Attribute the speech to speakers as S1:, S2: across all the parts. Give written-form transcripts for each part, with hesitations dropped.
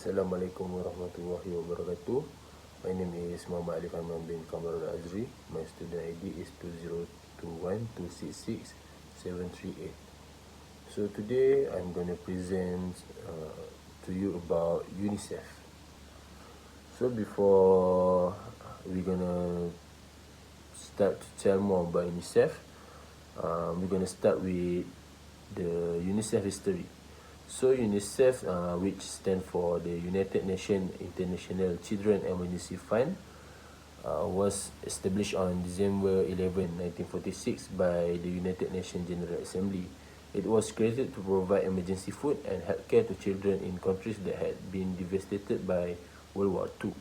S1: Assalamualaikum warahmatullahi wabarakatuh. My name is Muhammad Ali Fahman bin Kamarul Azri. My student ID is 2021266738. So today I'm going to present to you about UNICEF. So before we're going to start to tell more about UNICEF, we're going to start with the UNICEF history. So UNICEF, which stands for the United Nations International Children Emergency Fund, was established on December 11, 1946 by the United Nations General Assembly. It was created to provide emergency food and healthcare to children in countries that had been devastated by World War II.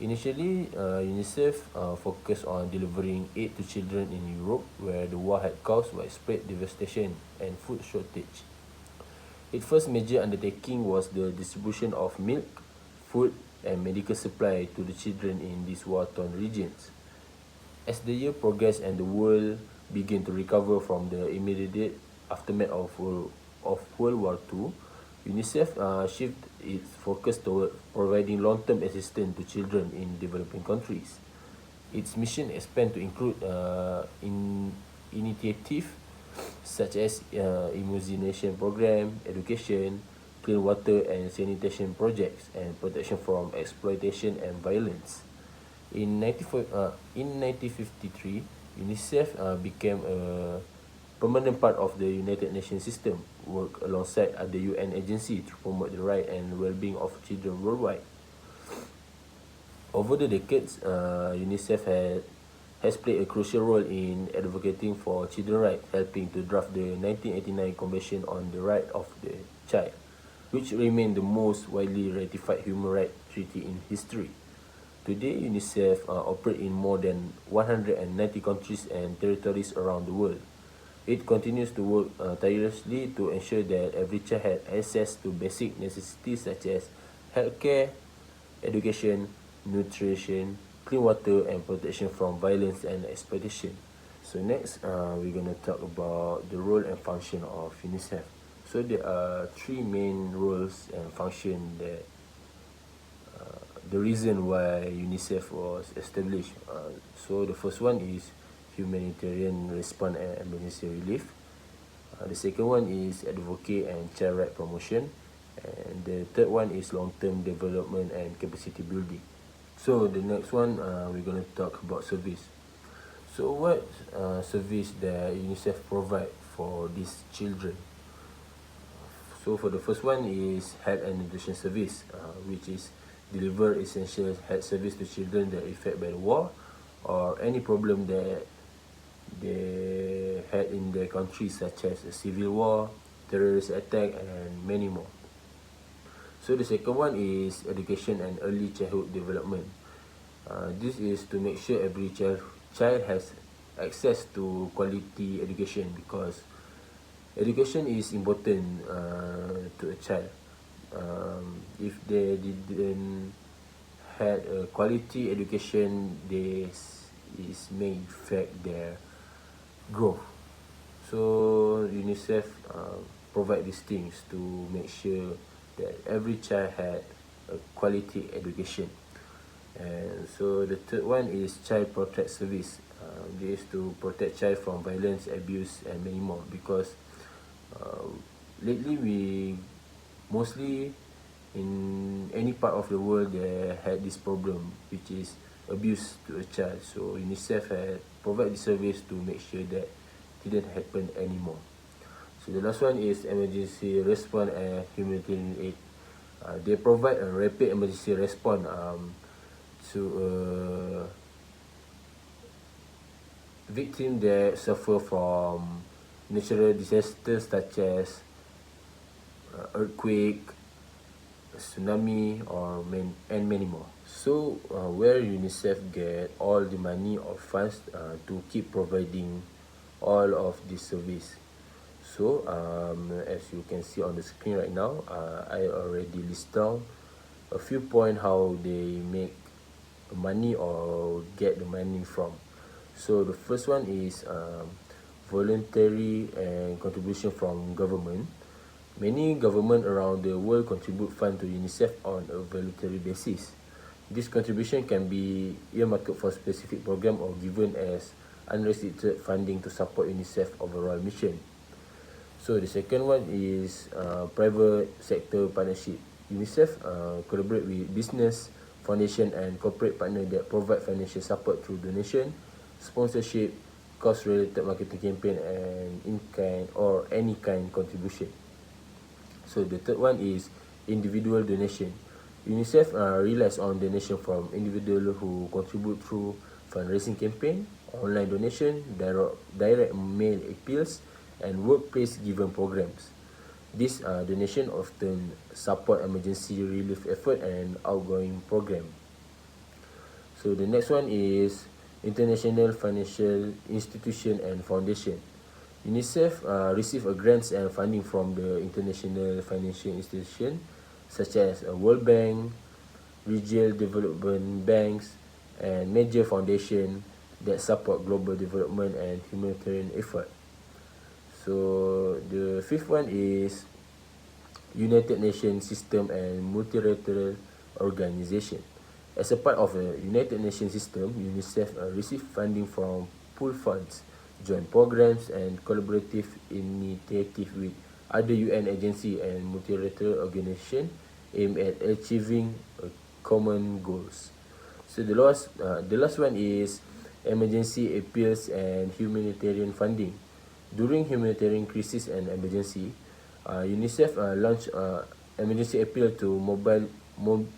S1: Initially, UNICEF focused on delivering aid to children in Europe, where the war had caused widespread devastation and food shortage. Its first major undertaking was the distribution of milk, food, and medical supply to the children in these war-torn regions. As the year progressed and the world began to recover from the immediate aftermath of World War II, UNICEF shifted its focus toward providing long-term assistance to children in developing countries. Its mission expanded to include initiatives such as immunization program, education, clean water and sanitation projects, and protection from exploitation and violence. In 1953, UNICEF became a permanent part of the United Nations system, work alongside other UN agencies to promote the right and well-being of children worldwide. Over the decades, UNICEF has played a crucial role in advocating for children's rights, helping to draft the 1989 Convention on the Right of the Child, which remains the most widely ratified human rights treaty in history. Today, UNICEF operates in more than 190 countries and territories around the world. It continues to work tirelessly to ensure that every child has access to basic necessities such as healthcare, education, nutrition, clean water, and protection from violence and exploitation. So next, we're going to talk about the role and function of UNICEF. So there are three main roles and functions that the reason why UNICEF was established. So the first one is humanitarian response and emergency relief. The second one is advocate and child right promotion. And the third one is long-term development and capacity building. So the next one, we're going to talk about service. So what service that UNICEF provide for these children? So for the first one is health and nutrition service, which is deliver essential health service to children that are affected by the war or any problem that they had in their country, such as a civil war, terrorist attack, and many more. So the second one is education and early childhood development. This is to make sure every child has access to quality education, because education is important to a child. If they didn't had a quality education, this may affect their growth. So UNICEF provide these things to make sure that every child had a quality education. And so the third one is child protect service. This is to protect child from violence, abuse, and many more, because lately we mostly in any part of the world they had this problem, which is abuse to a child. So UNICEF had provide the service to make sure that didn't happen anymore. So the last one is emergency response and humanitarian aid. They provide a rapid emergency response to victims that suffer from natural disasters such as earthquake, tsunami, and many more. So where UNICEF get all the money or funds to keep providing all of this service? So as you can see on the screen right now, I already list down a few points how they make money or get the money from. So the first one is voluntary and contribution from government. Many governments around the world contribute funds to UNICEF on a voluntary basis. This contribution can be earmarked for specific program or given as unrestricted funding to support UNICEF overall mission. So the second one is private sector partnership. UNICEF collaborate with business, foundation and corporate partner that provide financial support through donation, sponsorship, cost-related marketing campaign and in-kind or any kind contribution. So the third one is individual donation. UNICEF relies on donation from individuals who contribute through fundraising campaign, online donation, direct mail appeals, and workplace given programs. These donation often support emergency relief effort and outgoing program. So the next one is international financial institution and foundation. UNICEF receive grants and funding from the international financial institution such as World Bank, regional development banks, and major foundation that support global development and humanitarian effort. So the fifth one is United Nations system and multilateral organization. As a part of the United Nations system, UNICEF receive funding from pool funds, joint programs, and collaborative initiative with other UN agency and multilateral organization aimed at achieving common goals. So the last one is emergency appeals and humanitarian funding. During humanitarian crisis and emergency, UNICEF launched emergency appeal to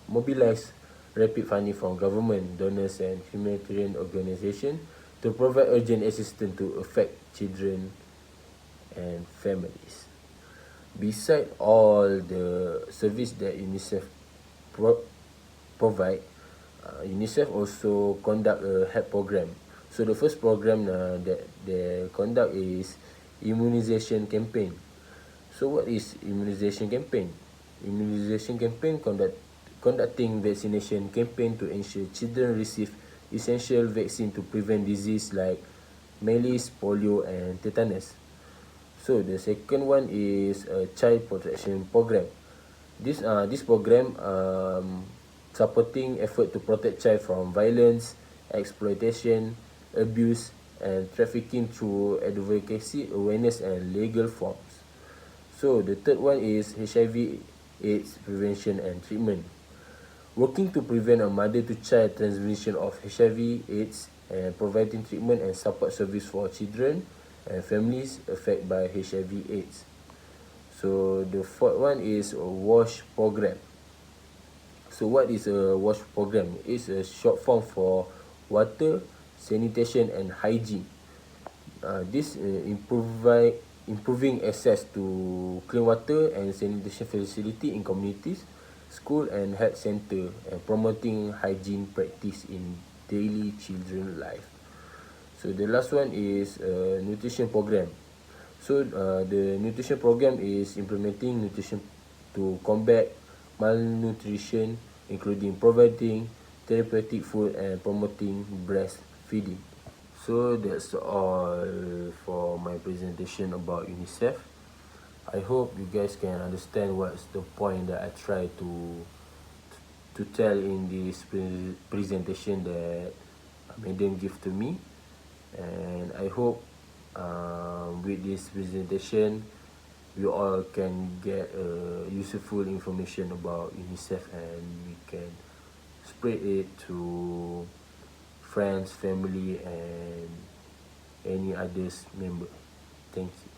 S1: mobilize rapid funding from government, donors, and humanitarian organizations to provide urgent assistance to affect children and families. Beside all the service that UNICEF provide, UNICEF also conduct a health program. So the first program that they conduct is immunization campaign. So what is immunization campaign? Immunization campaign conducting vaccination campaign to ensure children receive essential vaccine to prevent disease like measles, polio, and tetanus. So the second one is a child protection program. This program supporting effort to protect child from violence, exploitation, abuse, and trafficking through advocacy, awareness, and legal forms. So the third one is HIV/AIDS prevention and treatment. Working to prevent a mother-to-child transmission of HIV/AIDS and providing treatment and support service for children and families affected by HIV/AIDS. So the fourth one is a WASH program. So what is a WASH program? It's a short form for water, sanitation, and hygiene. This improving access to clean water and sanitation facility in communities, school and health center, and promoting hygiene practice in daily children life. So the last one is a nutrition program. So the nutrition program is implementing nutrition to combat malnutrition, including providing therapeutic food and promoting breastfeeding. So that's all for my presentation about UNICEF. I hope you guys can understand what's the point that I try to tell in this presentation that Madam give to me, and I hope with this presentation you all can get useful information about UNICEF and we can spread it to friends, family, and any others member. Thank you.